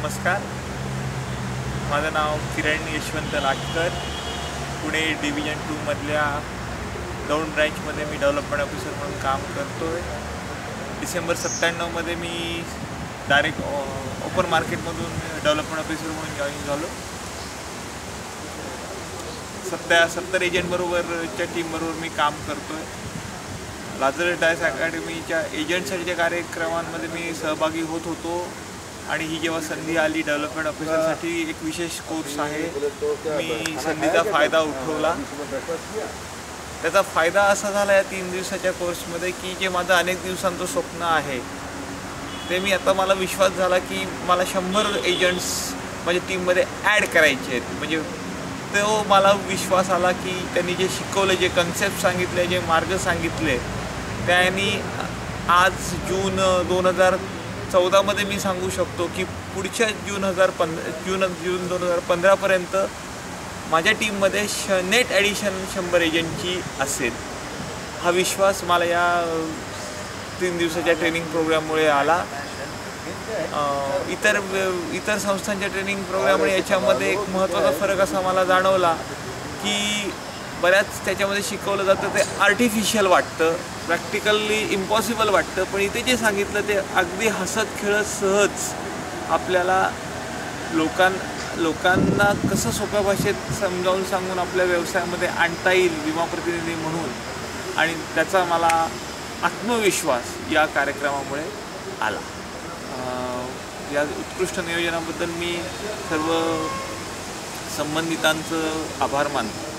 नमस्कार, माझं नाव किरण यशवंत लाटकर. पुणे डिव्हिजन 2 मधल्या दौंड ब्रँचमध्ये मी डेव्हलपमेंट ऑफिसर म्हणून काम करतो आहे. डिसेंबर 97 मध्ये मी डायरेक्ट ओपन मार्केटमधून डेव्हलपमेंट ऑफिसर म्हणून जॉईन झालो. 70 एजंटबरोबरच्या टीमबरोबर मी काम करतो आहे. लाजरस डायस अकॅडमीच्या एजंटसाठीच्या कार्यक्रमांमध्ये मी सहभागी होत होतो आणि ही जेव्हा संधी आली डेव्हलपमेंट ऑफिसरसाठी, एक विशेष कोर्स आहे, मी संधीचा फायदा उठवला. त्याचा फायदा असा झाला या 3 दिवसाच्या कोर्समध्ये की जे माझं अनेक दिवसांचं स्वप्न आहे ते मी आता, मला विश्वास झाला की मला 100 एजंट्स माझ्या टीममध्ये ॲड करायचे आहेत. म्हणजे तो मला विश्वास आला की त्यांनी जे शिकवलं, जे कन्सेप्ट सांगितले, जे मार्ग सांगितले, त्यांनी आज जून 2014 मी सांगू शकतो की पुढच्या जून 2015पर्यंत माझ्या टीममध्ये नेट ॲडिशन 100 एजंटची असेल. हा विश्वास मला या 3 दिवसाच्या ट्रेनिंग प्रोग्राममुळे आला. इतर संस्थांच्या ट्रेनिंग प्रोग्राममुळे याच्यामध्ये एक महत्त्वाचा फरक असा मला जाणवला की बऱ्याच त्याच्यामध्ये शिकवलं जातं ते आर्टिफिशियल वाटतं, प्रॅक्टिकली इम्पॉसिबल वाटतं, पण इथे जे सांगितलं ते अगदी हसत खेळत सहज आपल्याला लोकांना कसं सोप्या भाषेत समजावून सांगून आपल्या व्यवसायामध्ये आणता येईल विमा प्रतिनिधी म्हणून. आणि त्याचा मला आत्मविश्वास या कार्यक्रमामुळे आला. या उत्कृष्ट नियोजनाबद्दल मी सर्व संबंधितांचं आभार मानतो.